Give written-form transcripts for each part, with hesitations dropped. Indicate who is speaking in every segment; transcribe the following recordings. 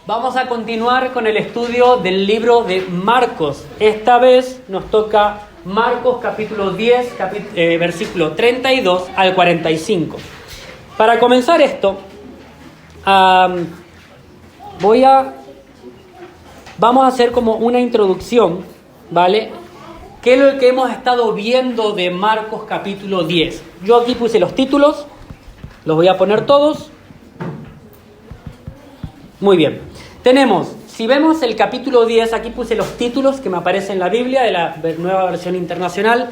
Speaker 1: Vamos a continuar con el estudio del libro de Marcos. Esta vez nos toca Marcos capítulo 10, versículo 32 al 45. Para comenzar esto, vamos a hacer como una introducción, ¿vale? ¿Qué es lo que hemos estado viendo de Marcos capítulo 10? Yo aquí puse los títulos, los voy a poner todos. Muy bien. Tenemos, si vemos el capítulo 10, aquí puse los títulos que me aparecen en la Biblia de la Nueva Versión Internacional,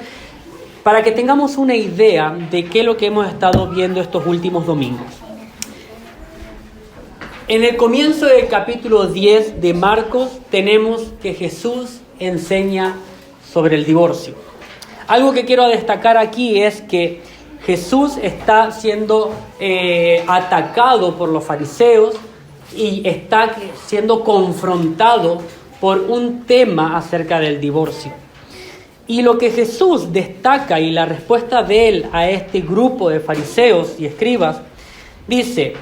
Speaker 1: para que tengamos una idea de qué es lo que hemos estado viendo estos últimos domingos. En el comienzo del capítulo 10 de Marcos tenemos que Jesús enseña sobre el divorcio. Algo que quiero destacar aquí es que Jesús está siendo atacado por los fariseos y está siendo confrontado por un tema acerca del divorcio. Y lo que Jesús destaca y la respuesta de él a este grupo de fariseos y escribas, dice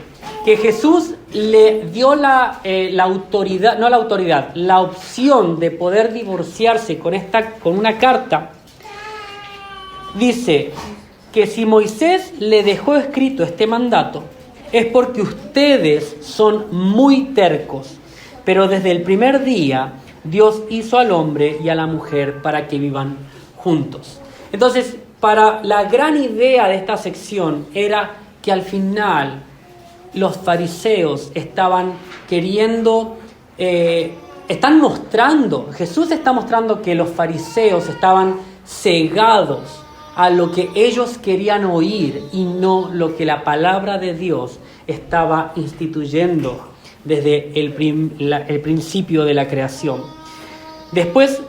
Speaker 1: que Jesús le dio la opción de poder divorciarse con una carta. Dice que si Moisés le dejó escrito este mandato, es porque ustedes son muy tercos, pero desde el primer día Dios hizo al hombre y a la mujer para que vivan juntos. Entonces, la gran idea de esta sección era que al final los fariseos Jesús está mostrando que los fariseos estaban cegados a lo que ellos querían oír y no lo que la palabra de Dios estaba instituyendo desde el principio de la creación. Después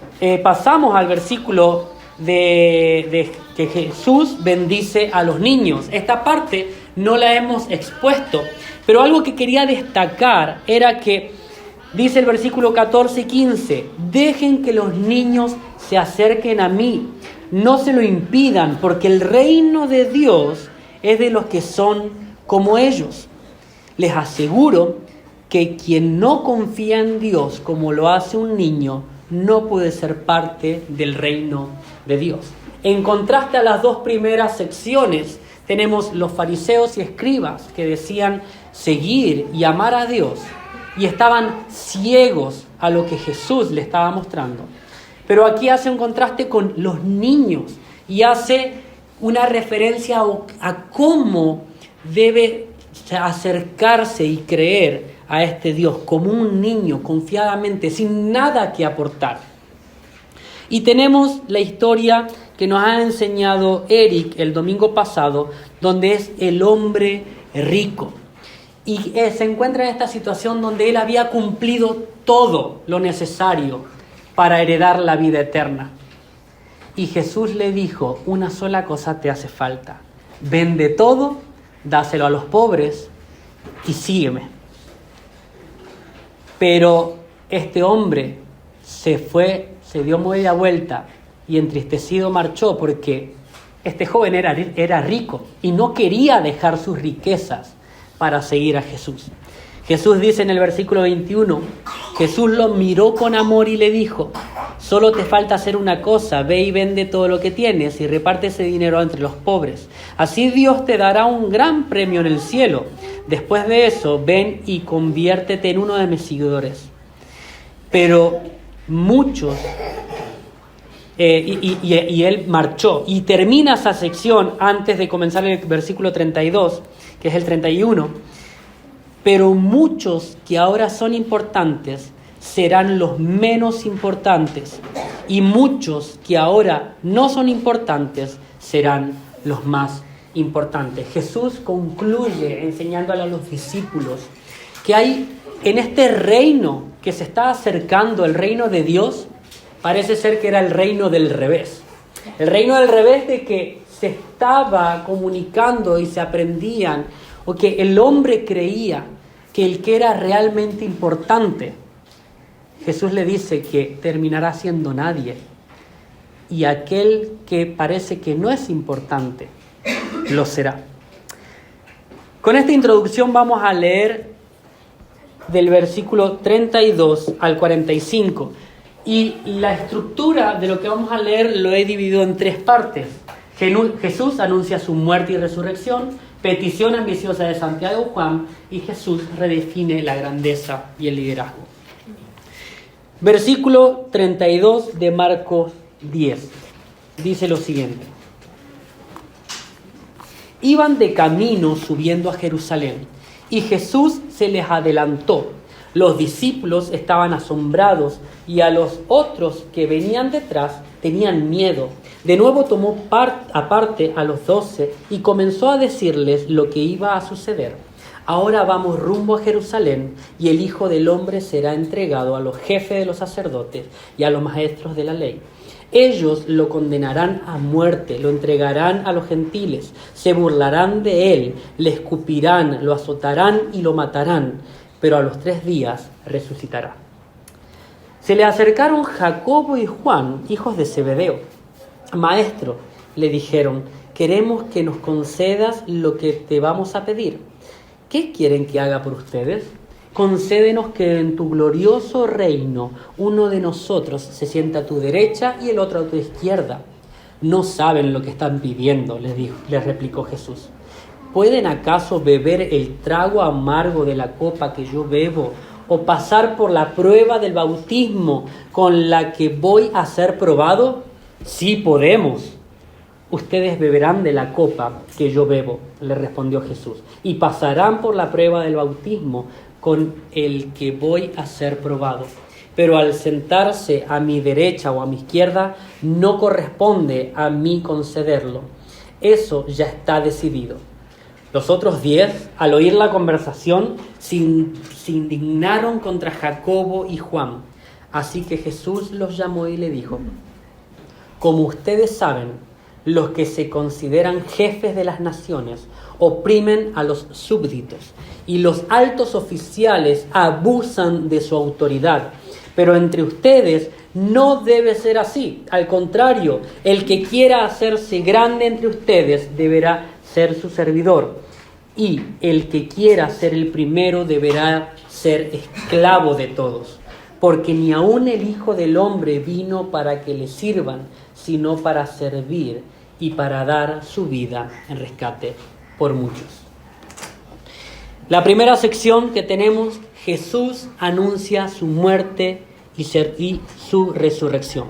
Speaker 1: pasamos al versículo de que Jesús bendice a los niños. Esta parte no la hemos expuesto, pero algo que quería destacar era que dice el versículo 14 y 15, dejen que los niños se acerquen a mí, no se lo impidan, porque el reino de Dios es de los que son como ellos. Les aseguro que quien no confía en Dios como lo hace un niño, no puede ser parte del reino de Dios. En contraste a las dos primeras secciones, tenemos los fariseos y escribas que decían seguir y amar a Dios y estaban ciegos a lo que Jesús le estaba mostrando. Pero aquí hace un contraste con los niños y hace una referencia a cómo debe acercarse y creer a este Dios como un niño confiadamente, sin nada que aportar. Y tenemos la historia que nos ha enseñado Eric el domingo pasado, donde es el hombre rico. Y se encuentra en esta situación donde él había cumplido todo lo necesario para heredar la vida eterna. Y Jesús le dijo, una sola cosa te hace falta. Vende todo, dáselo a los pobres y sígueme. Pero este hombre se dio media vuelta y entristecido marchó porque este joven era rico y no quería dejar sus riquezas para seguir a Jesús. Jesús dice en el versículo 21, Jesús lo miró con amor y le dijo, solo te falta hacer una cosa, ve y vende todo lo que tienes y reparte ese dinero entre los pobres. Así Dios te dará un gran premio en el cielo. Después de eso, ven y conviértete en uno de mis seguidores. Pero muchos, y él marchó. Y termina esa sección antes de comenzar el versículo 32, que es el 31. Pero muchos que ahora son importantes serán los menos importantes, y muchos que ahora no son importantes serán los más importantes. Jesús concluye enseñándole a los discípulos que hay en este reino que se está acercando, el reino de Dios, parece ser que era el reino del revés. El reino del revés de que se estaba comunicando y se aprendían, o que el hombre creía que el que era realmente importante, Jesús le dice que terminará siendo nadie. Y aquel que parece que no es importante, lo será. Con esta introducción vamos a leer del versículo 32 al 45. Y la estructura de lo que vamos a leer lo he dividido en tres partes. Jesús anuncia su muerte y resurrección, petición ambiciosa de Santiago y Juan, y Jesús redefine la grandeza y el liderazgo. Versículo 32 de Marcos 10. Dice lo siguiente. Iban de camino subiendo a Jerusalén, y Jesús se les adelantó. Los discípulos estaban asombrados, y a los otros que venían detrás tenían miedo. De nuevo tomó aparte a los 12 y comenzó a decirles lo que iba a suceder. Ahora vamos rumbo a Jerusalén, y el Hijo del Hombre será entregado a los jefes de los sacerdotes y a los maestros de la ley. Ellos lo condenarán a muerte, lo entregarán a los gentiles, se burlarán de él, le escupirán, lo azotarán y lo matarán, pero a los 3 días resucitará. Se le acercaron Jacobo y Juan, hijos de Zebedeo. Maestro, le dijeron, queremos que nos concedas lo que te vamos a pedir. ¿Qué quieren que haga por ustedes? Concédenos que en tu glorioso reino uno de nosotros se sienta a tu derecha y el otro a tu izquierda. No saben lo que están pidiendo, les replicó Jesús. ¿Pueden acaso beber el trago amargo de la copa que yo bebo o pasar por la prueba del bautismo con la que voy a ser probado? Sí podemos. Ustedes beberán de la copa que yo bebo, le respondió Jesús, y pasarán por la prueba del bautismo con el que voy a ser probado. Pero al sentarse a mi derecha o a mi izquierda, no corresponde a mí concederlo. Eso ya está decidido. Los otros 10, al oír la conversación, se indignaron contra Jacobo y Juan. Así que Jesús los llamó y le dijo, como ustedes saben, los que se consideran jefes de las naciones oprimen a los súbditos y los altos oficiales abusan de su autoridad. Pero entre ustedes no debe ser así. Al contrario, el que quiera hacerse grande entre ustedes deberá ser su servidor. Y el que quiera ser el primero deberá ser esclavo de todos. Porque ni aun el Hijo del Hombre vino para que le sirvan, sino para servir y para dar su vida en rescate por muchos. La primera sección que tenemos, Jesús anuncia su muerte y su resurrección.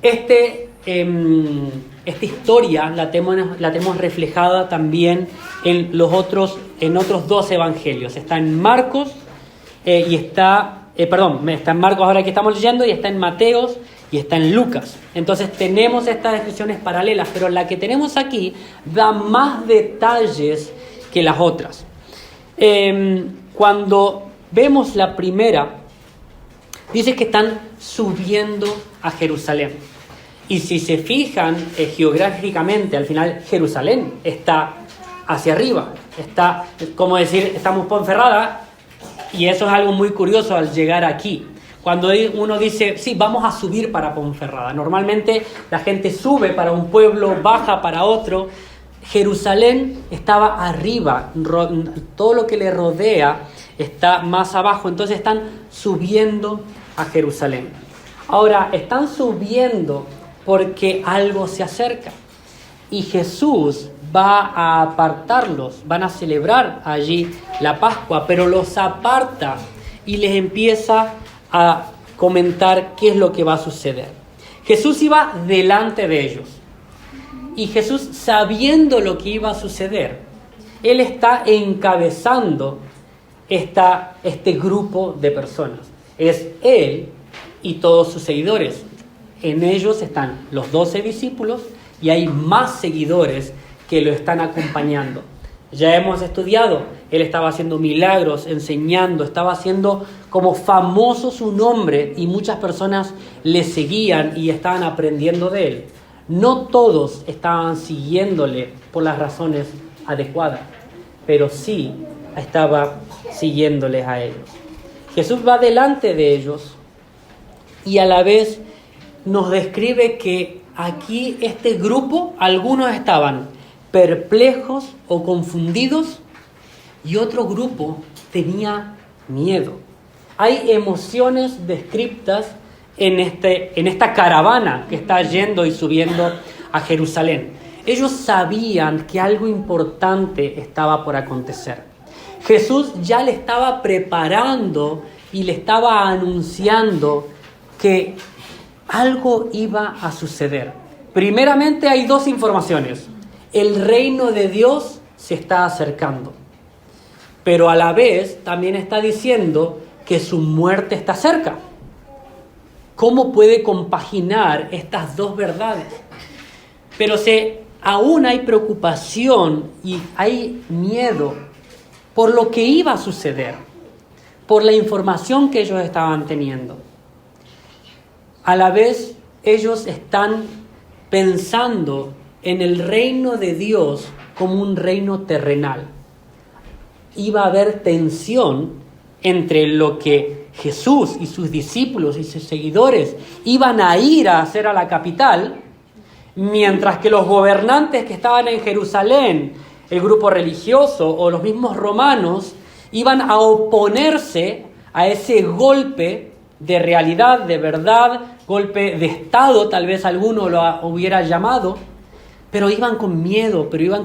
Speaker 1: Esta historia la tenemos reflejada también en otros 2 evangelios. Está en Marcos está en Marcos ahora que estamos leyendo, y está en Mateos y está en Lucas. Entonces tenemos estas descripciones paralelas, pero la que tenemos aquí da más detalles que las otras. Cuando vemos la primera, dice que están subiendo a Jerusalén. Y si se fijan geográficamente, al final Jerusalén está hacia arriba. Está, como decir, estamos en Ponferrada, y eso es algo muy curioso al llegar aquí. Cuando uno dice, sí, vamos a subir para Ponferrada. Normalmente la gente sube para un pueblo, baja para otro. Jerusalén estaba arriba, todo lo que le rodea está más abajo. Entonces están subiendo a Jerusalén. Ahora, están subiendo porque algo se acerca. Y Jesús va a apartarlos, van a celebrar allí la Pascua, pero los aparta y les empieza a comentar qué es lo que va a suceder. Jesús iba delante de ellos, y Jesús, sabiendo lo que iba a suceder, Él está encabezando este grupo de personas. Es Él y todos sus seguidores. En ellos están los 12 discípulos y hay más seguidores que lo están acompañando. Ya hemos estudiado, Él estaba haciendo milagros, enseñando, estaba haciendo como famoso su nombre, y muchas personas le seguían y estaban aprendiendo de Él. No todos estaban siguiéndole por las razones adecuadas, pero sí estaba siguiéndoles a ellos. Jesús va delante de ellos y a la vez nos describe que aquí este grupo, algunos estaban perplejos o confundidos, y otro grupo tenía miedo. Hay emociones descritas en esta caravana que está yendo y subiendo a Jerusalén. Ellos sabían que algo importante estaba por acontecer. Jesús ya le estaba preparando y le estaba anunciando que algo iba a suceder. Primeramente hay dos informaciones. El reino de Dios se está acercando, pero a la vez también está diciendo que su muerte está cerca. ¿Cómo puede compaginar estas dos verdades? Pero aún hay preocupación y hay miedo por lo que iba a suceder, por la información que ellos estaban teniendo. A la vez, ellos están pensando en el reino de Dios como un reino terrenal. Iba a haber tensión entre lo que Jesús y sus discípulos y sus seguidores iban a ir a hacer a la capital, mientras que los gobernantes que estaban en Jerusalén, el grupo religioso o los mismos romanos, iban a oponerse a ese golpe de realidad, de verdad, golpe de Estado, tal vez alguno lo hubiera llamado, pero iban con miedo, pero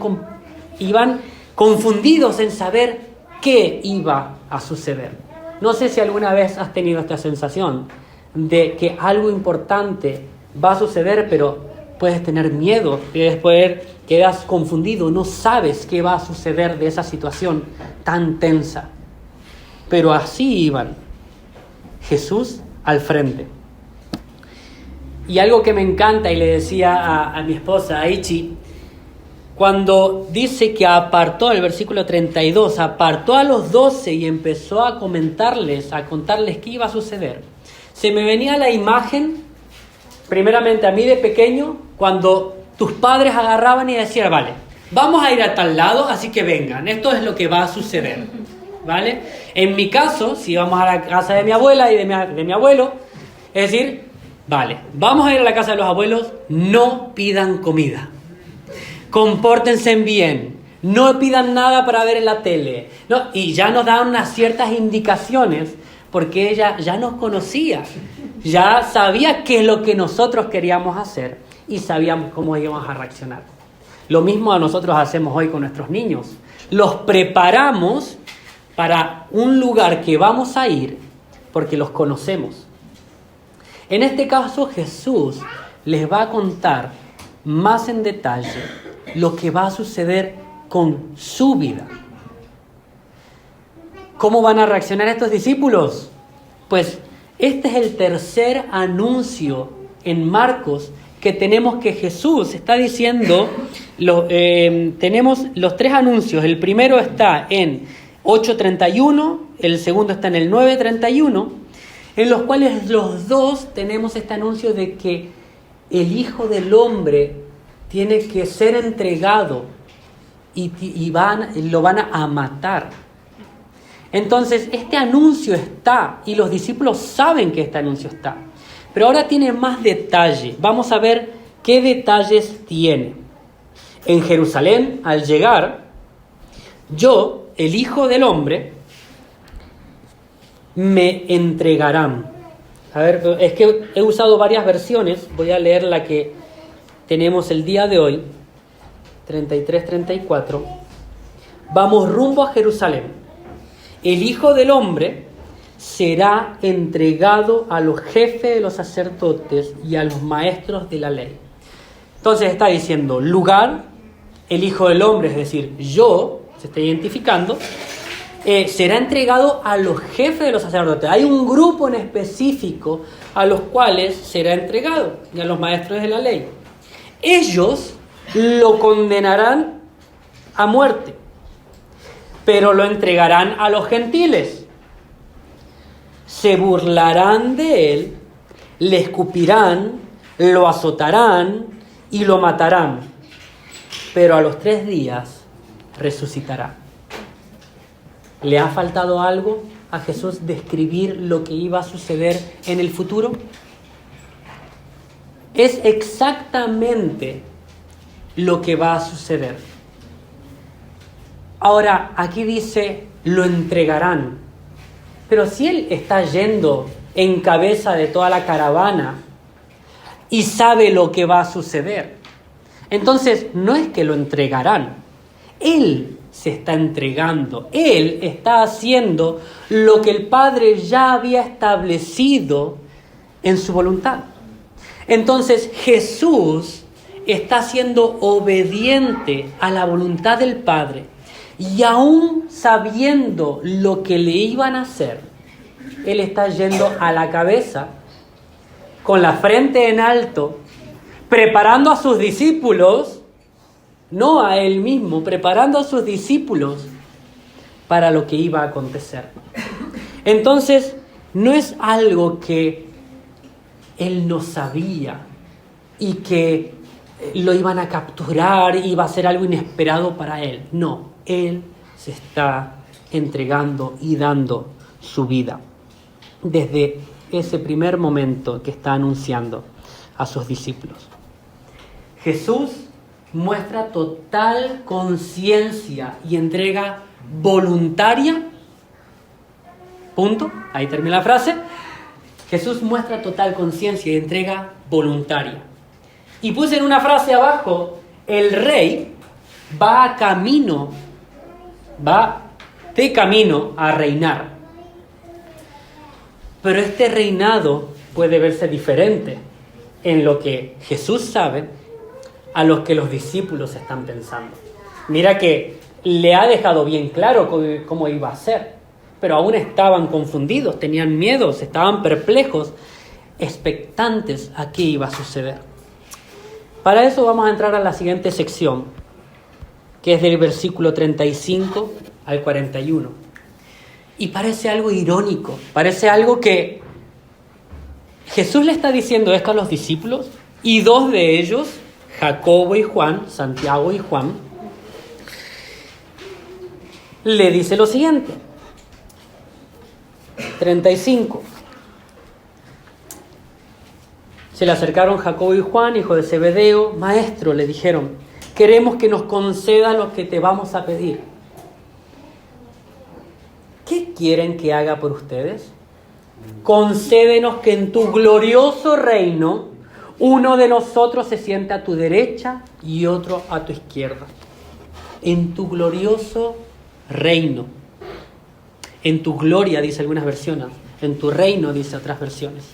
Speaker 1: iban confundidos en saber qué iba a suceder. No sé si alguna vez has tenido esta sensación de que algo importante va a suceder, pero puedes tener miedo, quedas confundido, no sabes qué va a suceder de esa situación tan tensa. Pero así iban, Jesús al frente. Y algo que me encanta, y le decía a mi esposa, a Ichi, cuando dice que apartó, el versículo 32, apartó a los 12 y empezó a contarles qué iba a suceder. Se me venía la imagen, primeramente a mí de pequeño, cuando tus padres agarraban y decían, vale, vamos a ir a tal lado, así que vengan, esto es lo que va a suceder, ¿vale? En mi caso, si vamos a la casa de mi abuela y de mi abuelo, es decir, vale, vamos a ir a la casa de los abuelos, no pidan comida. Compórtense bien, no pidan nada para ver en la tele. No, y ya nos dan unas ciertas indicaciones porque ella ya nos conocía, ya sabía qué es lo que nosotros queríamos hacer y sabíamos cómo íbamos a reaccionar. Lo mismo a nosotros hacemos hoy con nuestros niños. Los preparamos para un lugar que vamos a ir porque los conocemos. En este caso Jesús les va a contar más en detalle lo que va a suceder con su vida. ¿Cómo van a reaccionar estos discípulos? Pues este es el tercer anuncio en Marcos que tenemos, que Jesús está diciendo. Tenemos los tres anuncios. El primero está en 8:31, el segundo está en el 9:31, en los cuales los dos tenemos este anuncio de que el Hijo del Hombre tiene que ser entregado y lo van a matar. Entonces, este anuncio está y los discípulos saben que este anuncio está. Pero ahora tiene más detalle. Vamos a ver qué detalles tiene. En Jerusalén, al llegar, yo, el Hijo del Hombre, me entregarán. A ver, es que he usado varias versiones. Voy a leer la que tenemos el día de hoy, 33-34. Vamos rumbo a Jerusalén. El Hijo del Hombre será entregado a los jefes de los sacerdotes y a los maestros de la ley. Entonces está diciendo lugar, el Hijo del Hombre, es decir, yo, se está identificando, será entregado a los jefes de los sacerdotes. Hay un grupo en específico a los cuales será entregado, y a los maestros de la ley. Ellos lo condenarán a muerte, pero lo entregarán a los gentiles. Se burlarán de él, le escupirán, lo azotarán y lo matarán, pero a los 3 días resucitará. ¿Le ha faltado algo a Jesús describir lo que iba a suceder en el futuro? Es exactamente lo que va a suceder. Ahora, aquí dice lo entregarán. Pero si él está yendo en cabeza de toda la caravana y sabe lo que va a suceder, entonces no es que lo entregarán. Él se está entregando. Él está haciendo lo que el Padre ya había establecido en su voluntad. Entonces Jesús está siendo obediente a la voluntad del Padre, y aún sabiendo lo que le iban a hacer, Él está yendo a la cabeza, con la frente en alto, preparando a sus discípulos, no a Él mismo, preparando a sus discípulos para lo que iba a acontecer. Entonces, no es algo que Él no sabía y que lo iban a capturar, iba a ser algo inesperado para Él. No, Él se está entregando y dando su vida desde ese primer momento que está anunciando a sus discípulos. Jesús muestra total conciencia y entrega voluntaria. Punto. Ahí termina la frase. Jesús muestra total conciencia y entrega voluntaria. Y puse en una frase abajo, el rey va de camino a reinar. Pero este reinado puede verse diferente en lo que Jesús sabe a lo que los discípulos están pensando. Mira que le ha dejado bien claro cómo iba a ser, pero aún estaban confundidos, tenían miedos, estaban perplejos, expectantes a qué iba a suceder. Para eso vamos a entrar a la siguiente sección, que es del versículo 35 al 41. Y parece algo irónico, parece algo que Jesús le está diciendo esto a los discípulos, y dos de ellos, Jacobo y Juan, Santiago y Juan, le dice lo siguiente. 35. Se le acercaron Jacobo y Juan, hijos de Zebedeo. Maestro, le dijeron, queremos que nos conceda lo que te vamos a pedir. ¿Qué quieren que haga por ustedes? Concédenos que en tu glorioso reino uno de nosotros se siente a tu derecha y otro a tu izquierda. En tu glorioso reino. En tu gloria, dice algunas versiones. En tu reino, dice otras versiones.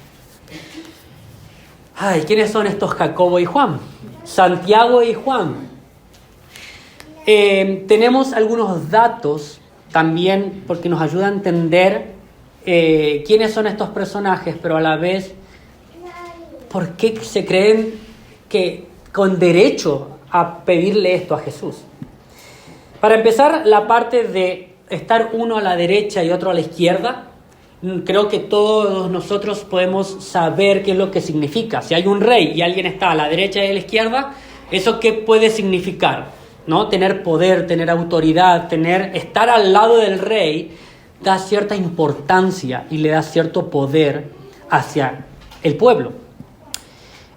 Speaker 1: Ay, ¿quiénes son estos Jacobo y Juan? Santiago y Juan. Tenemos algunos datos también porque nos ayuda a entender quiénes son estos personajes, pero a la vez por qué se creen que con derecho a pedirle esto a Jesús. Para empezar, la parte de estar uno a la derecha y otro a la izquierda, creo que todos nosotros podemos saber qué es lo que significa. Si hay un rey y alguien está a la derecha y a la izquierda, ¿eso qué puede significar? ¿No? Tener poder, tener autoridad, estar al lado del rey da cierta importancia y le da cierto poder hacia el pueblo.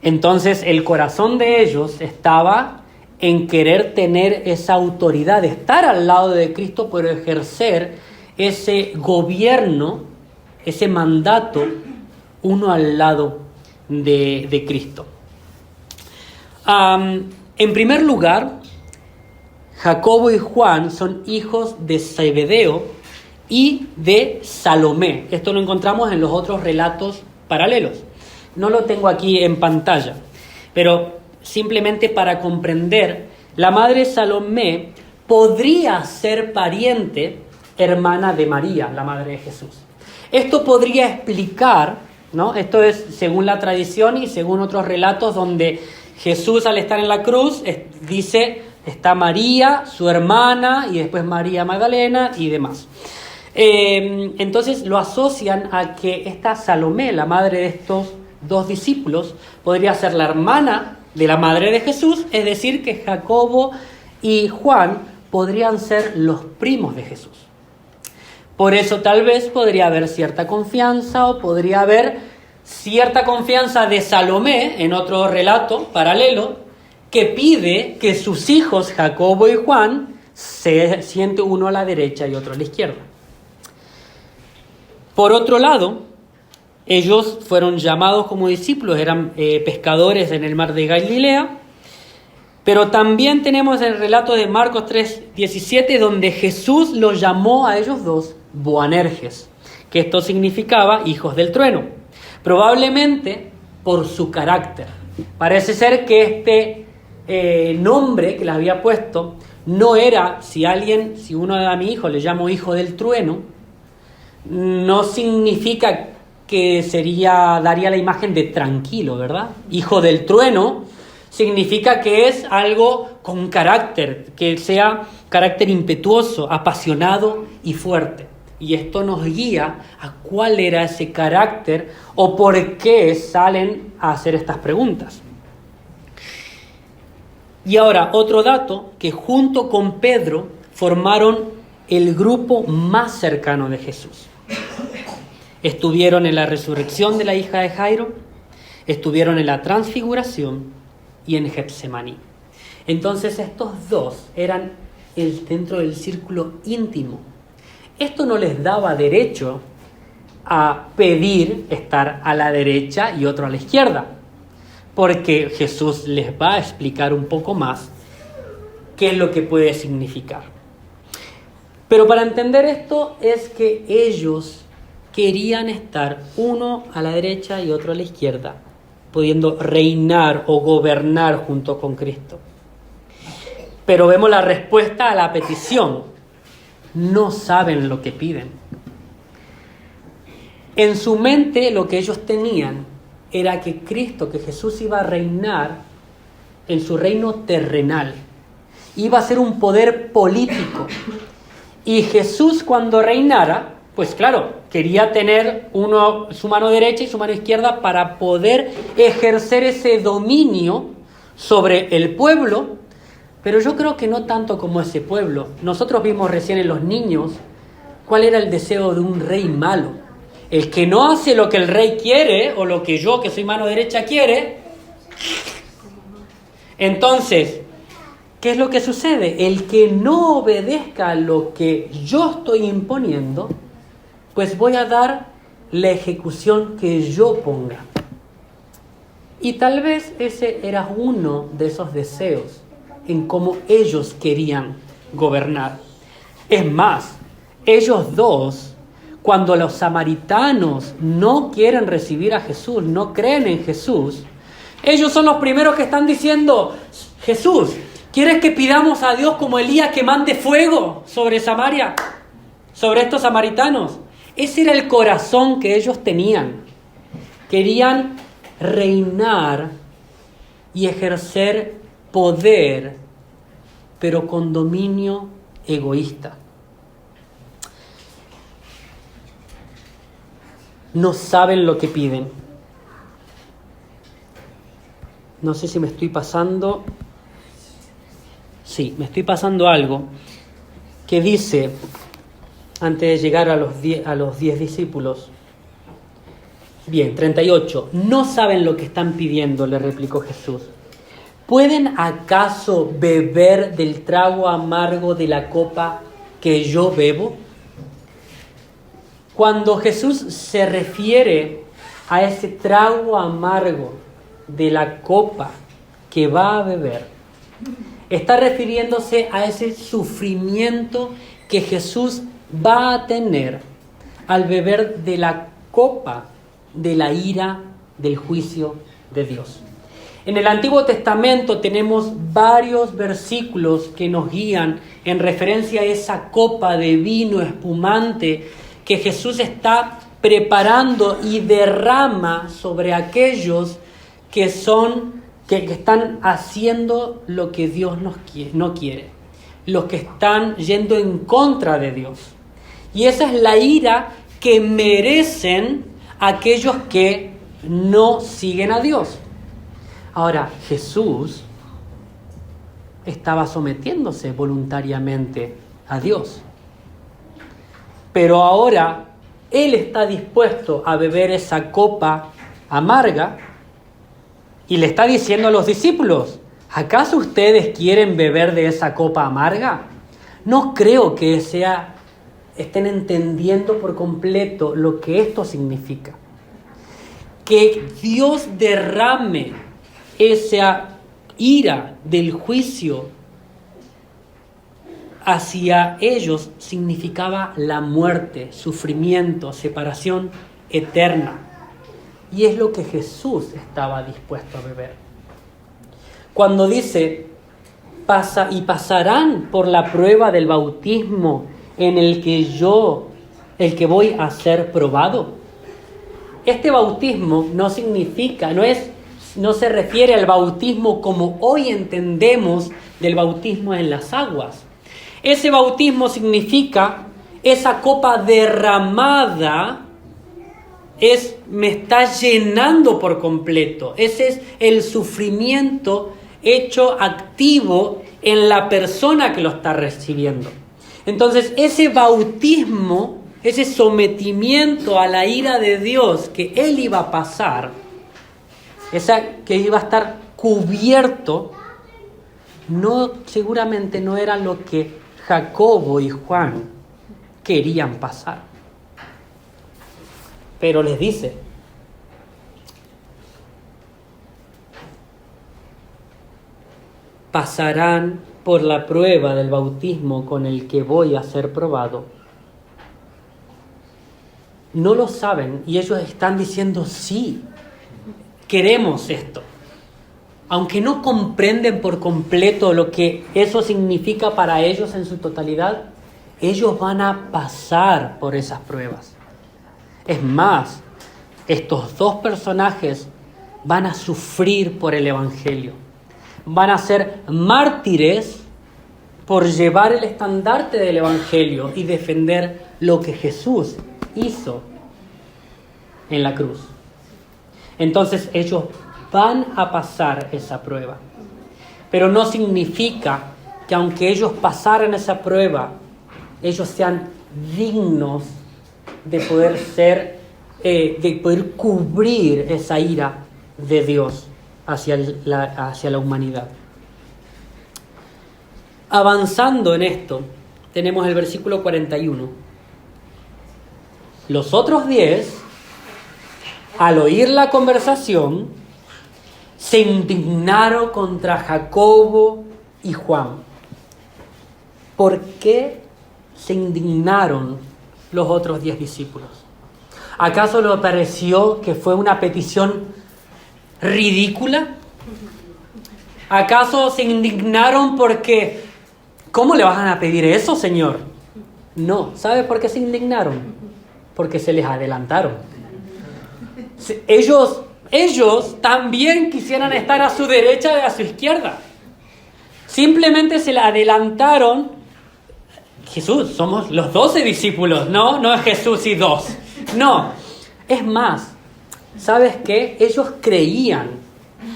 Speaker 1: Entonces el corazón de ellos estaba en querer tener esa autoridad, de estar al lado de Cristo, pero ejercer ese gobierno, ese mandato, uno al lado de Cristo. En primer lugar, Jacobo y Juan son hijos de Zebedeo y de Salomé. Esto lo encontramos en los otros relatos paralelos. No lo tengo aquí en pantalla, pero simplemente para comprender, la madre Salomé podría ser pariente, hermana de María, la madre de Jesús. Esto podría explicar, ¿no? Esto es según la tradición y según otros relatos donde Jesús, al estar en la cruz, dice, está María, su hermana, y después María Magdalena y demás. Entonces lo asocian a que esta Salomé, la madre de estos dos discípulos, podría ser la hermana de la madre de Jesús, es decir, que Jacobo y Juan podrían ser los primos de Jesús. Por eso tal vez podría haber cierta confianza, o podría haber cierta confianza de Salomé, en otro relato paralelo, que pide que sus hijos, Jacobo y Juan, se siente uno a la derecha y otro a la izquierda. Por otro lado, ellos fueron llamados como discípulos, eran pescadores en el mar de Galilea, pero también tenemos el relato de Marcos 3:17, donde Jesús los llamó a ellos dos Boanerges, que esto significaba hijos del trueno, probablemente por su carácter. Parece ser que este nombre que les había puesto no era, si uno a mi hijo le llamo hijo del trueno, no significa que daría la imagen de tranquilo, ¿verdad? Hijo del trueno significa que es algo con carácter, que sea carácter impetuoso, apasionado y fuerte. Y esto nos guía a cuál era ese carácter o por qué salen a hacer estas preguntas. Y ahora, otro dato, que junto con Pedro formaron el grupo más cercano de Jesús. Estuvieron en la resurrección de la hija de Jairo, estuvieron en la transfiguración y en Getsemaní. Entonces estos dos eran dentro del círculo íntimo. Esto no les daba derecho a pedir estar a la derecha y otro a la izquierda, porque Jesús les va a explicar un poco más qué es lo que puede significar. Pero para entender esto es que ellos querían estar uno a la derecha y otro a la izquierda, pudiendo reinar o gobernar junto con Cristo. Pero vemos la respuesta a la petición. No saben lo que piden. En su mente lo que ellos tenían era que Cristo, que Jesús iba a reinar en su reino terrenal. Iba a ser un poder político. Y Jesús, cuando reinara, pues claro, quería tener su mano derecha y su mano izquierda para poder ejercer ese dominio sobre el pueblo, pero yo creo que no tanto como ese pueblo. Nosotros vimos recién en los niños cuál era el deseo de un rey malo. El que no hace lo que el rey quiere, o lo que yo, que soy mano derecha, quiere. Entonces, ¿qué es lo que sucede? El que no obedezca a lo que yo estoy imponiendo, pues voy a dar la ejecución que yo ponga. Y tal vez ese era uno de esos deseos en cómo ellos querían gobernar. Es más, ellos dos, cuando los samaritanos no quieren recibir a Jesús, no creen en Jesús, ellos son los primeros que están diciendo: Jesús, ¿quieres que pidamos a Dios como Elías que mande fuego sobre Samaria, sobre estos samaritanos? Ese era el corazón que ellos tenían. Querían reinar y ejercer poder, pero con dominio egoísta. No saben lo que piden. No sé si me estoy pasando. Sí, me estoy pasando algo que dice, antes de llegar a los 10 discípulos. Bien, 38. No saben lo que están pidiendo, le replicó Jesús. ¿Pueden acaso beber del trago amargo de la copa que yo bebo? Cuando Jesús se refiere a ese trago amargo de la copa que va a beber, está refiriéndose a ese sufrimiento que Jesús va a tener al beber de la copa de la ira del juicio de Dios. En el Antiguo Testamento tenemos varios versículos que nos guían en referencia a esa copa de vino espumante que Jesús está preparando y derrama sobre aquellos que están haciendo lo que Dios no quiere, los que están yendo en contra de Dios. Y esa es la ira que merecen aquellos que no siguen a Dios. Ahora, Jesús estaba sometiéndose voluntariamente a Dios. Pero ahora Él está dispuesto a beber esa copa amarga y le está diciendo a los discípulos: ¿acaso ustedes quieren beber de esa copa amarga? No creo que estén entendiendo por completo lo que esto significa. Que Dios derrame esa ira del juicio hacia ellos significaba la muerte, sufrimiento, separación eterna. Y es lo que Jesús estaba dispuesto a beber. Cuando dice, pasarán por la prueba del bautismo en el que voy a ser probado. Este bautismo no se refiere al bautismo como hoy entendemos del bautismo en las aguas. Ese bautismo significa esa copa derramada me está llenando por completo. Ese es el sufrimiento hecho activo en la persona que lo está recibiendo. Entonces, ese bautismo, ese sometimiento a la ira de Dios que él iba a pasar, que iba a estar cubierto, seguramente no era lo que Jacobo y Juan querían pasar. Pero les dice, pasarán por la prueba del bautismo con el que voy a ser probado. No lo saben y ellos están diciendo, sí, queremos esto. Aunque no comprenden por completo lo que eso significa para ellos en su totalidad, ellos van a pasar por esas pruebas. Es más, estos dos personajes van a sufrir por el Evangelio. Van a ser mártires por llevar el estandarte del Evangelio y defender lo que Jesús hizo en la cruz. Entonces ellos van a pasar esa prueba. Pero no significa que aunque ellos pasaran esa prueba, ellos sean dignos de poder cubrir esa ira de Dios hacia la humanidad. Avanzando en esto, tenemos el versículo 41. Los otros 10, al oír la conversación, se indignaron contra Jacobo y Juan. ¿Por qué se indignaron los otros 10 discípulos? ¿Acaso les pareció que fue una petición ridícula? ¿Acaso se indignaron porque ¿cómo le van a pedir eso, Señor? No. ¿Sabe por qué se indignaron? Porque se les adelantaron. Ellos también quisieran estar a su derecha y a su izquierda. Simplemente se le adelantaron. Jesús, somos los 12 discípulos, no es Jesús y 2. No, es más, ¿sabes qué? Ellos creían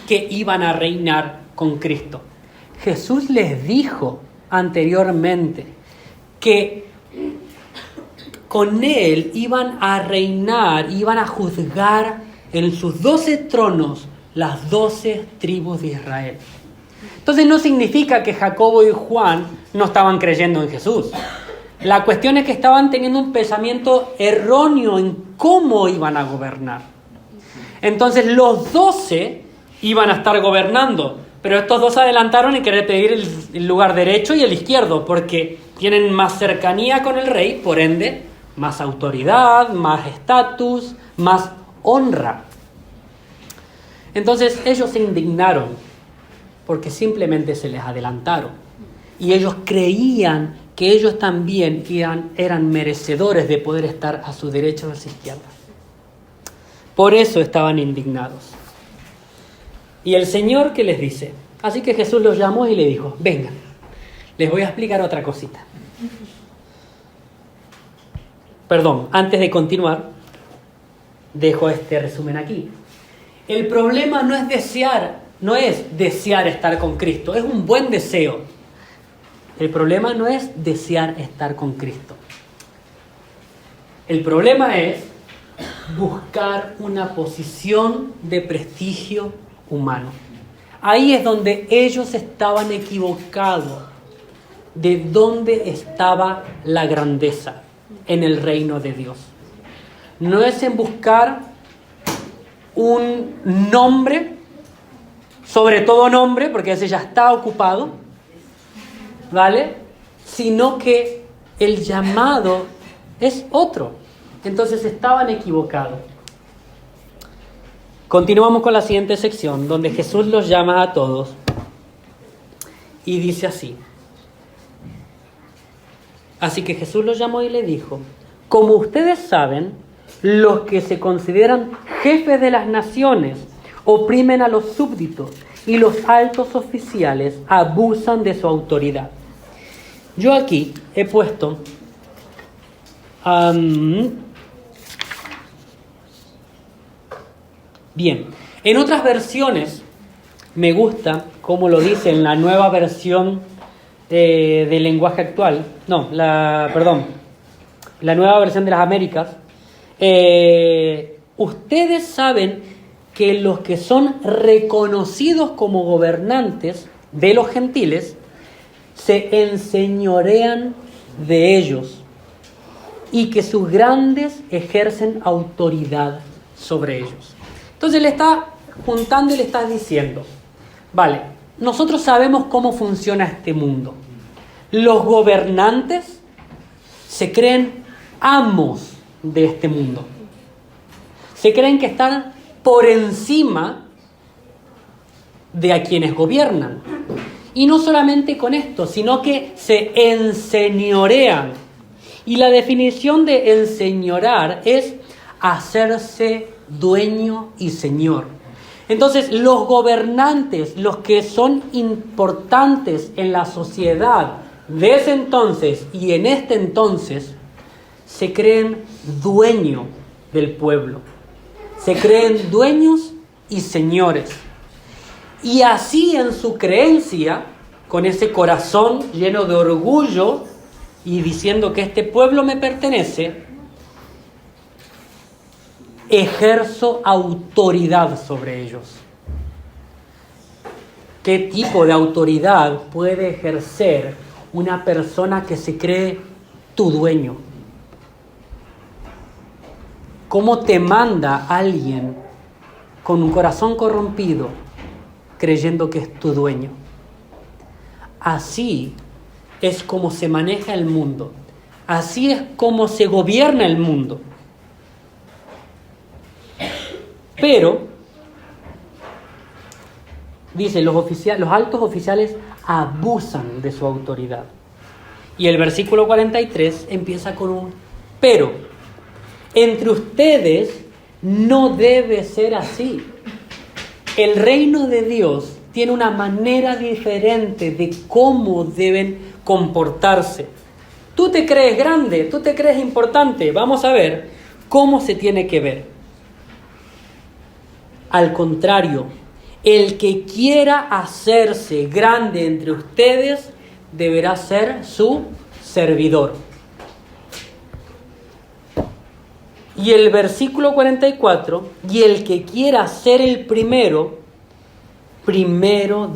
Speaker 1: que iban a reinar con Cristo. Jesús les dijo anteriormente que con Él iban a reinar, iban a juzgar en sus 12 tronos las 12 tribus de Israel. Entonces no significa que Jacobo y Juan no estaban creyendo en Jesús. La cuestión es que estaban teniendo un pensamiento erróneo en cómo iban a gobernar. Entonces los 12 iban a estar gobernando, pero estos dos se adelantaron en querer pedir el lugar derecho y el izquierdo, porque tienen más cercanía con el rey, por ende, más autoridad, más estatus, más honra. Entonces ellos se indignaron porque simplemente se les adelantaron. Y ellos creían que ellos también eran merecedores de poder estar a su derecha o a su izquierda. Por eso estaban indignados. Y el Señor, ¿qué les dice? Así que Jesús los llamó y le dijo, vengan, les voy a explicar otra cosita. Perdón, antes de continuar, dejo este resumen aquí. El problema no es desear estar con Cristo, es un buen deseo. El problema no es desear estar con Cristo. El problema es buscar una posición de prestigio humano. Ahí es donde ellos estaban equivocados. de dónde estaba la grandeza en el reino de Dios. No es en buscar un nombre, sobre todo nombre, porque ese ya está ocupado, ¿vale? Sino que el llamado es otro. Entonces estaban equivocados. Continuamos con la siguiente sección, donde Jesús los llama a todos y dice así. Así que Jesús los llamó y le dijo: como ustedes saben, los que se consideran jefes de las naciones oprimen a los súbditos y los altos oficiales abusan de su autoridad. Yo aquí he puesto bien, en otras versiones me gusta cómo lo dice en la nueva versión del lenguaje actual. La nueva versión de las Américas. Ustedes saben que los que son reconocidos como gobernantes de los gentiles se enseñorean de ellos y que sus grandes ejercen autoridad sobre ellos. Entonces le está juntando y le está diciendo, vale, nosotros sabemos cómo funciona este mundo. Los gobernantes se creen amos de este mundo. Se creen que están por encima de a quienes gobiernan. Y no solamente con esto, sino que se enseñorean. Y la definición de enseñorar es hacerse dueño y señor. Entonces, los gobernantes, los que son importantes en la sociedad de ese entonces y en este entonces, se creen dueños del pueblo. Se creen dueños y señores. Y así en su creencia, con ese corazón lleno de orgullo y diciendo que este pueblo me pertenece, ejerzo autoridad sobre ellos. ¿Qué tipo de autoridad puede ejercer una persona que se cree tu dueño? ¿Cómo te manda alguien con un corazón corrompido creyendo que es tu dueño? Así es como se maneja el mundo. Así es como se gobierna el mundo. Pero, dice, los altos oficiales abusan de su autoridad. Y el versículo 43 empieza con un pero. Entre ustedes no debe ser así. El reino de Dios tiene una manera diferente de cómo deben comportarse. Tú te crees grande, tú te crees importante. Vamos a ver cómo se tiene que ver. Al contrario, el que quiera hacerse grande entre ustedes deberá ser su servidor. Y el versículo 44, y el que quiera ser el primero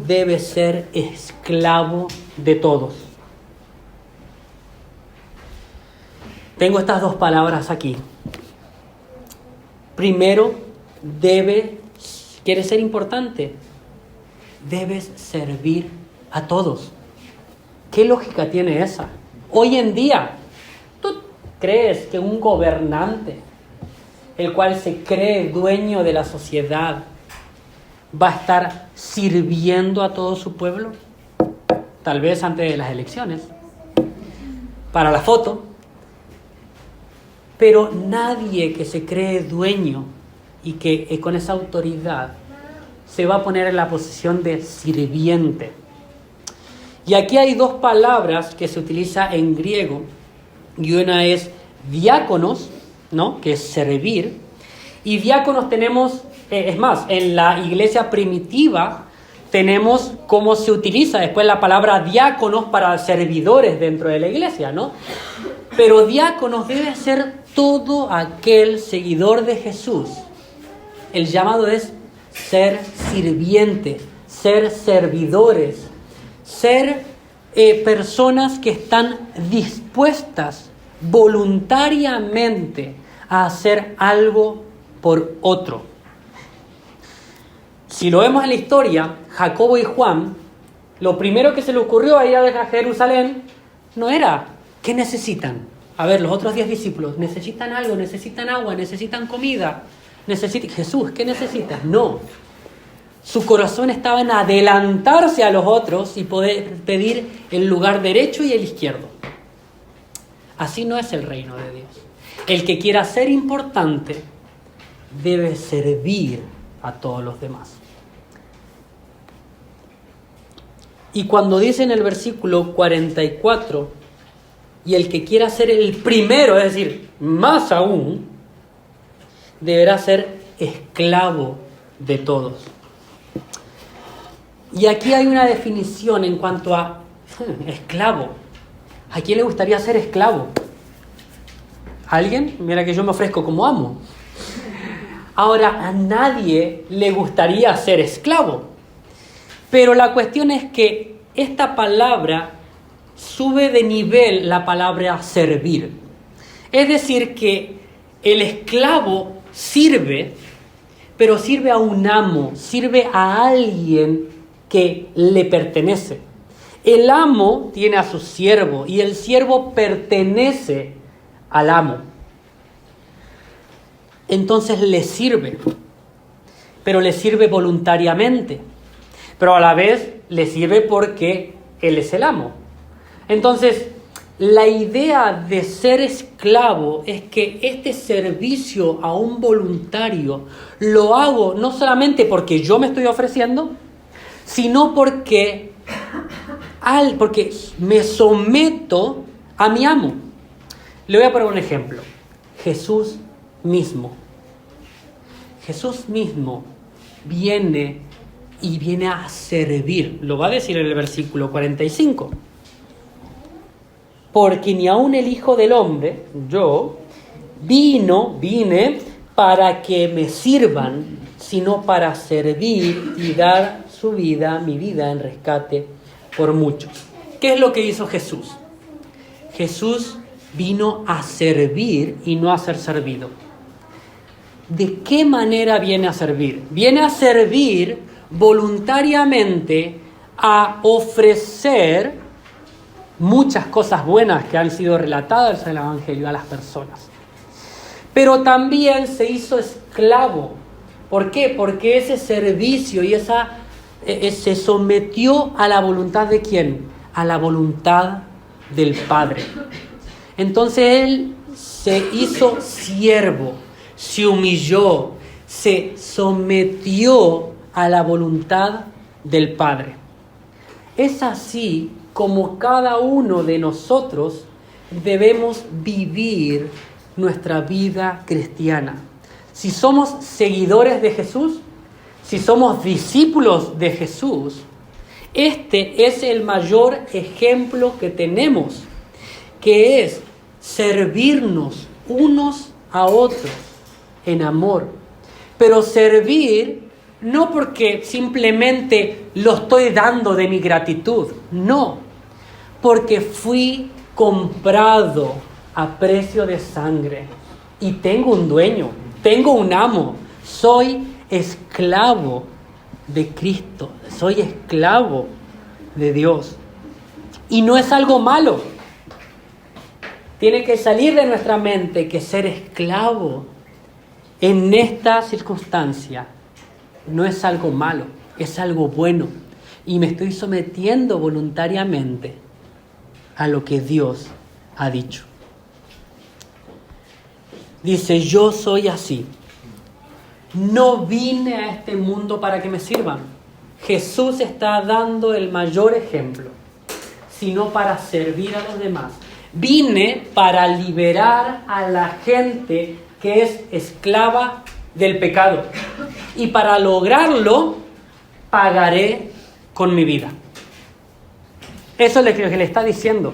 Speaker 1: debe ser esclavo de todos. Tengo estas dos palabras aquí. Primero, ¿quieres ser importante? Debes servir a todos. ¿Qué lógica tiene esa? Hoy en día, ¿tú crees que un gobernante, el cual se cree dueño de la sociedad, va a estar sirviendo a todo su pueblo? Tal vez antes de las elecciones, para la foto. Pero nadie que se cree dueño y que con esa autoridad se va a poner en la posición de sirviente. Y aquí hay dos palabras que se utiliza en griego, y una es diáconos, ¿no?, que es servir, y diáconos tenemos, es más, en la iglesia primitiva tenemos cómo se utiliza después la palabra diáconos para servidores dentro de la iglesia, ¿no? Pero diáconos debe ser todo aquel seguidor de Jesús. El llamado es ser sirvientes, ser servidores, ser personas que están dispuestas voluntariamente a hacer algo por otro. Si lo vemos en la historia, Jacobo y Juan, lo primero que se le ocurrió a ir a Jerusalén no era, ¿qué necesitan? A ver, los otros 10 discípulos, ¿necesitan algo? ¿Necesitan agua? ¿Necesitan comida? Jesús, ¿qué necesitas? No. Su corazón estaba en adelantarse a los otros y poder pedir el lugar derecho y el izquierdo. Así no es el reino de Dios. El que quiera ser importante debe servir a todos los demás. Y cuando dice en el versículo 44, y el que quiera ser el primero, es decir, más aún, deberá ser esclavo de todos. Y aquí hay una definición en cuanto a esclavo. ¿A quién le gustaría ser esclavo? ¿Alguien? Mira que yo me ofrezco como amo. Ahora, a nadie le gustaría ser esclavo. Pero la cuestión es que esta palabra sube de nivel la palabra servir. Es decir, que el esclavo sirve, pero sirve a un amo, sirve a alguien que le pertenece. El amo tiene a su siervo y el siervo pertenece al amo. Entonces le sirve, pero le sirve voluntariamente, pero a la vez le sirve porque él es el amo. Entonces, la idea de ser esclavo es que este servicio a un voluntario lo hago no solamente porque yo me estoy ofreciendo, sino porque me someto a mi amo. Le voy a poner un ejemplo. Jesús mismo viene a servir. Lo va a decir en el versículo 45. Porque ni aun el Hijo del Hombre, yo, vine para que me sirvan, sino para servir y dar mi vida en rescate por muchos. ¿Qué es lo que hizo Jesús? Jesús vino a servir y no a ser servido. ¿De qué manera viene a servir? Viene a servir voluntariamente, a ofrecer muchas cosas buenas que han sido relatadas en el Evangelio a las personas. Pero también se hizo esclavo. ¿Por qué? Porque ese servicio y se sometió a la voluntad ¿de quién? A la voluntad del Padre. Entonces Él se hizo siervo, se humilló, se sometió a la voluntad del Padre. Es así como cada uno de nosotros debemos vivir nuestra vida cristiana. Si somos seguidores de Jesús, si somos discípulos de Jesús, este es el mayor ejemplo que tenemos, que es servirnos unos a otros en amor. Pero servir no porque simplemente lo estoy dando de mi gratitud, no, porque fui comprado a precio de sangre y tengo un dueño, tengo un amo, soy esclavo de Cristo, soy esclavo de Dios. Y no es algo malo. Tiene que salir de nuestra mente que ser esclavo en esta circunstancia no es algo malo, es algo bueno. Y me estoy sometiendo voluntariamente a lo que Dios ha dicho. Dice, yo soy así. No vine a este mundo para que me sirvan. Jesús está dando el mayor ejemplo, sino para servir a los demás. Vine para liberar a la gente que es esclava del pecado. Y para lograrlo, pagaré con mi vida. Eso es lo que le está diciendo.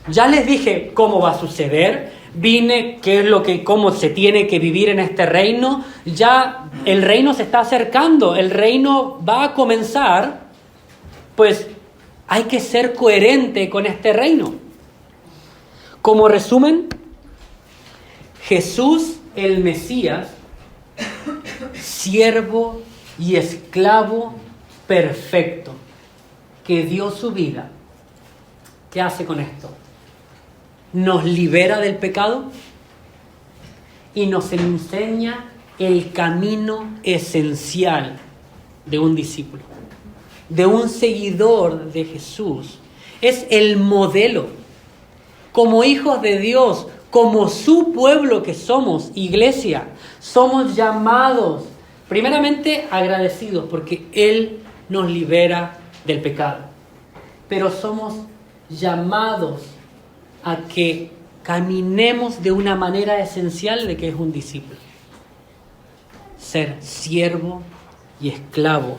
Speaker 1: Ya les dije cómo va a suceder. Vine, cómo se tiene que vivir en este reino. Ya el reino se está acercando. El reino va a comenzar, pues, hay que ser coherente con este reino. Como resumen, Jesús el Mesías, siervo y esclavo perfecto, que dio su vida. ¿Qué hace con esto? Nos libera del pecado y nos enseña el camino esencial de un discípulo, de un seguidor de Jesús. Es el modelo. Como hijos de Dios, como su pueblo que somos, iglesia, somos llamados, primeramente agradecidos porque Él nos libera del pecado. Pero somos llamados a que caminemos de una manera esencial de que es un discípulo. Ser siervo y esclavo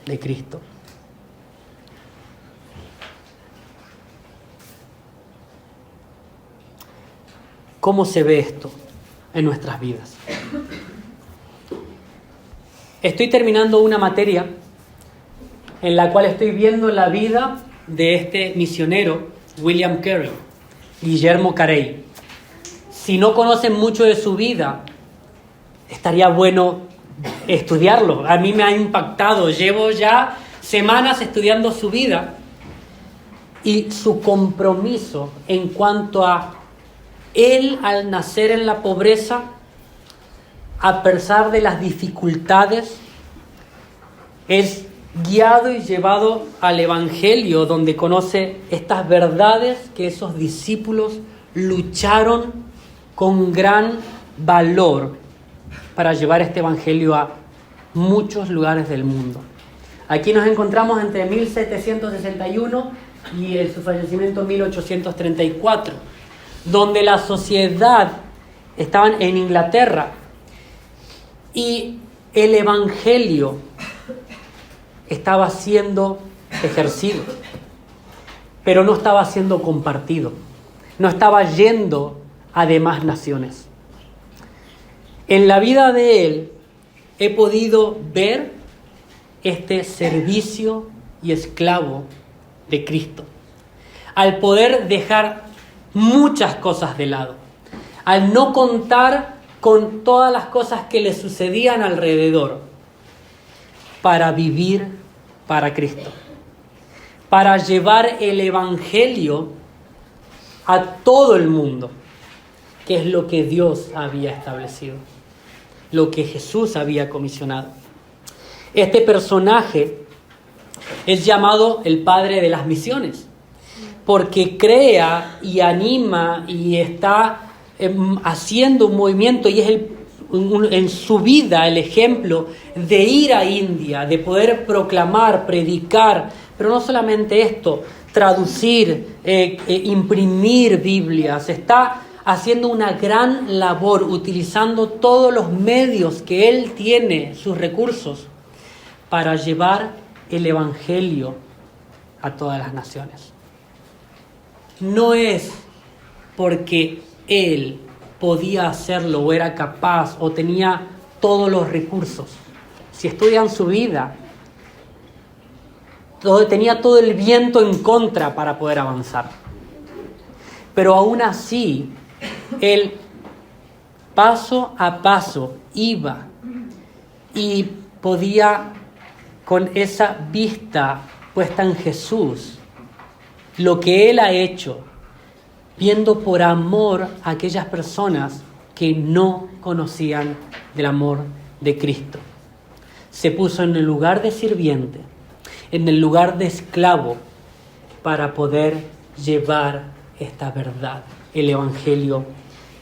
Speaker 1: de Cristo. ¿Cómo se ve esto en nuestras vidas? Estoy terminando una materia en la cual estoy viendo la vida de este misionero, William Carey, Guillermo Carey. Si no conocen mucho de su vida, estaría bueno estudiarlo. A mí me ha impactado. Llevo ya semanas estudiando su vida y su compromiso en cuanto a él, al nacer en la pobreza, a pesar de las dificultades, es guiado y llevado al Evangelio, donde conoce estas verdades que esos discípulos lucharon con gran valor para llevar este Evangelio a muchos lugares del mundo. Aquí nos encontramos entre 1761 y su fallecimiento en 1834, donde la sociedad estaban en Inglaterra y el Evangelio estaba siendo ejercido, pero no estaba siendo compartido, no estaba yendo a demás naciones. En la vida de él he podido ver este servicio y esclavo de Cristo, al poder dejar muchas cosas de lado, al no contar con todas las cosas que le sucedían alrededor, para vivir para Cristo, para llevar el Evangelio a todo el mundo, que es lo que Dios había establecido, lo que Jesús había comisionado. Este personaje es llamado el padre de las misiones, porque crea y anima y está haciendo un movimiento y es en su vida el ejemplo de ir a India, de poder proclamar, predicar, pero no solamente esto, traducir, imprimir Biblias. Está haciendo una gran labor, utilizando todos los medios que él tiene, sus recursos, para llevar el Evangelio a todas las naciones. No es porque él podía hacerlo o era capaz o tenía todos los recursos. Si estudian su vida, tenía todo el viento en contra para poder avanzar. Pero aún así, él paso a paso iba y podía, con esa vista puesta en Jesús, lo que él ha hecho, viendo por amor a aquellas personas que no conocían del amor de Cristo. Se puso en el lugar de sirviente, en el lugar de esclavo, para poder llevar esta verdad, el Evangelio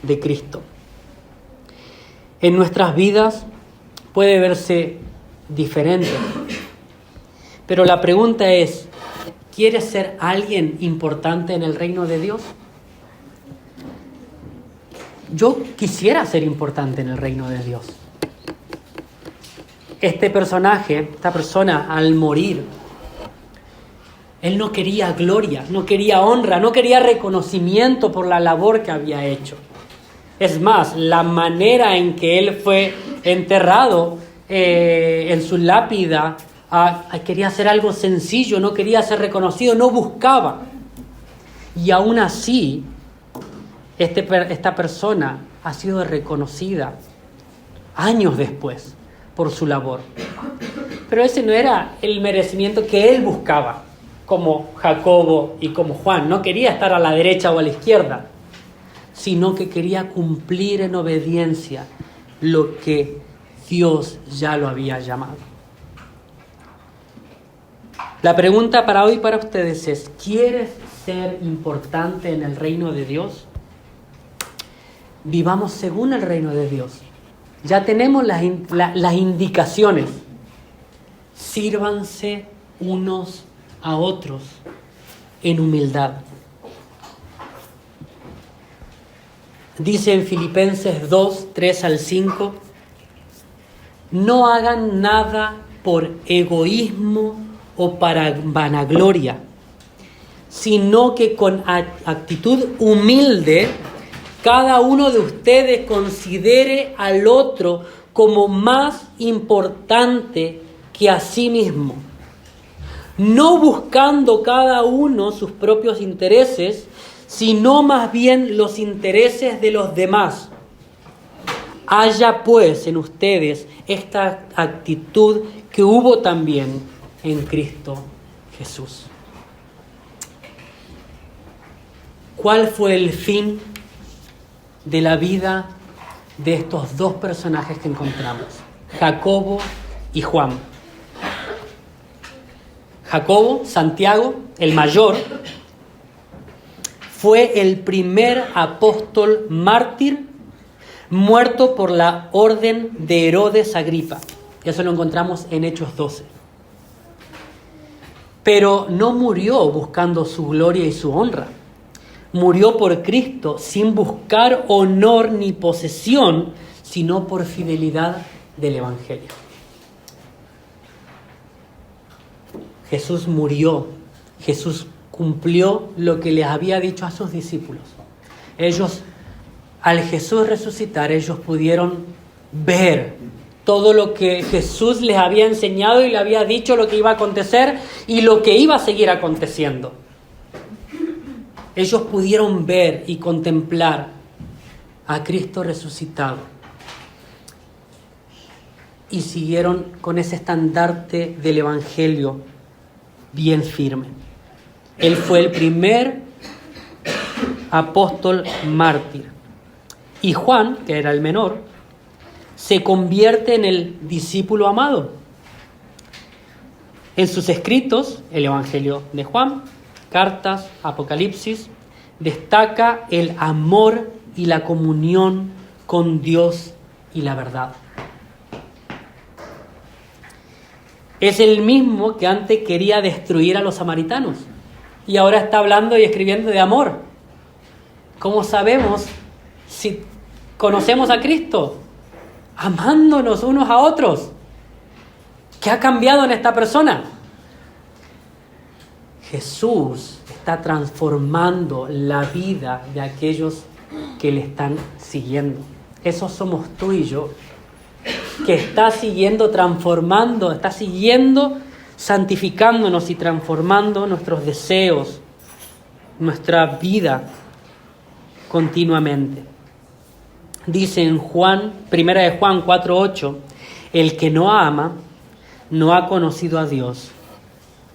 Speaker 1: de Cristo. En nuestras vidas puede verse diferente, pero la pregunta es, ¿quieres ser alguien importante en el reino de Dios? Yo quisiera ser importante en el reino de Dios. Este personaje, esta persona, al morir, él no quería gloria, no quería honra, no quería reconocimiento por la labor que había hecho. Es más, la manera en que él fue enterrado en su lápida quería hacer algo sencillo, no quería ser reconocido, no buscaba. Y aún así, esta persona ha sido reconocida años después por su labor. Pero ese no era el merecimiento que él buscaba, como Jacobo y como Juan. No quería estar a la derecha o a la izquierda, sino que quería cumplir en obediencia lo que Dios ya lo había llamado. La pregunta para hoy para ustedes es: ¿quieres ser importante en el reino de Dios? Vivamos según el reino de Dios. Ya tenemos las indicaciones. Sírvanse unos a otros en humildad. Dice en Filipenses 2, 3 al 5: no hagan nada por egoísmo o para vanagloria, sino que con actitud humilde cada uno de ustedes considere al otro como más importante que a sí mismo, no buscando cada uno sus propios intereses, sino más bien los intereses de los demás. Haya pues en ustedes esta actitud que hubo también en Cristo Jesús. ¿Cuál fue el fin de la vida de estos dos personajes que encontramos? Jacobo y Juan. Jacobo, Santiago, el mayor, fue el primer apóstol mártir muerto por la orden de Herodes Agripa. Eso lo encontramos en Hechos 12. Pero no murió buscando su gloria y su honra. Murió por Cristo sin buscar honor ni posesión, sino por fidelidad del Evangelio. Jesús murió. Jesús cumplió lo que les había dicho a sus discípulos. Ellos, al Jesús resucitar, ellos pudieron ver todo lo que Jesús les había enseñado y le había dicho lo que iba a acontecer y lo que iba a seguir aconteciendo. Ellos pudieron ver y contemplar a Cristo resucitado y siguieron con ese estandarte del Evangelio bien firme. Él fue el primer apóstol mártir. Y Juan, que era el menor, se convierte en el discípulo amado. En sus escritos, el Evangelio de Juan, cartas, Apocalipsis, destaca el amor y la comunión con Dios y la verdad. Es el mismo que antes quería destruir a los samaritanos y ahora está hablando y escribiendo de amor. ¿Cómo sabemos si conocemos a Cristo? Amándonos unos a otros. ¿Qué ha cambiado en esta persona? Jesús está transformando la vida de aquellos que le están siguiendo. Esos somos tú y yo, que está siguiendo, transformando, está siguiendo, santificándonos y transformando nuestros deseos, nuestra vida continuamente. Dice en Juan, 1 de Juan 4:8, el que no ama no ha conocido a Dios,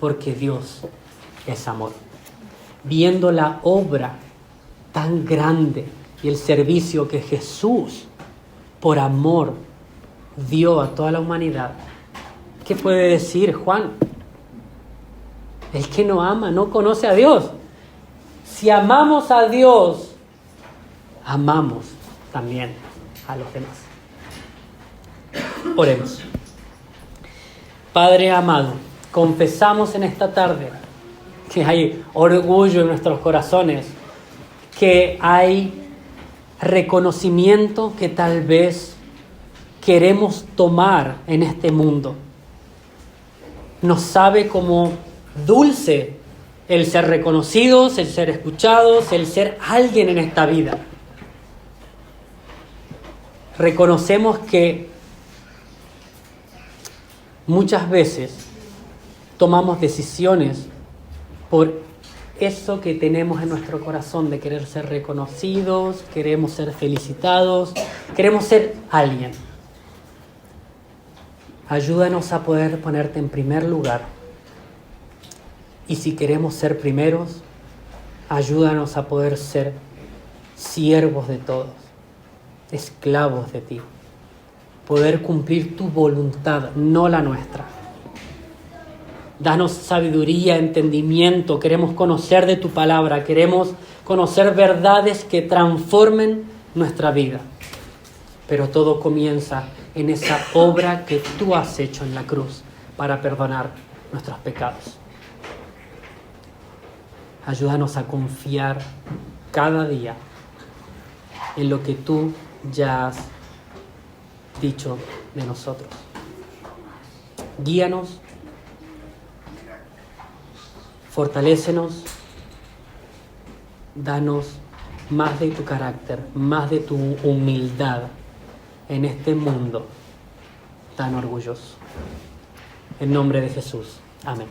Speaker 1: porque Dios es amor. Viendo la obra tan grande y el servicio que Jesús, por amor, dio a toda la humanidad, ¿qué puede decir Juan? El que no ama no conoce a Dios. Si amamos a Dios, amamos también a los demás. Oremos. Padre amado, confesamos en esta tarde que hay orgullo en nuestros corazones, que hay reconocimiento que tal vez queremos tomar en este mundo. Nos sabe como dulce el ser reconocidos, el ser escuchados, el ser alguien en esta vida. Reconocemos que muchas veces tomamos decisiones por eso que tenemos en nuestro corazón de querer ser reconocidos, queremos ser felicitados, queremos ser alguien. Ayúdanos a poder ponerte en primer lugar. Y si queremos ser primeros, ayúdanos a poder ser siervos de todos, esclavos de ti. Poder cumplir tu voluntad, no la nuestra. Danos sabiduría, entendimiento. Queremos conocer de tu palabra. Queremos conocer verdades que transformen nuestra vida. Pero todo comienza en esa obra que tú has hecho en la cruz para perdonar nuestros pecados. Ayúdanos a confiar cada día en lo que tú ya has dicho de nosotros. Guíanos, fortalécenos, danos más de tu carácter, más de tu humildad en este mundo tan orgulloso. En nombre de Jesús. Amén.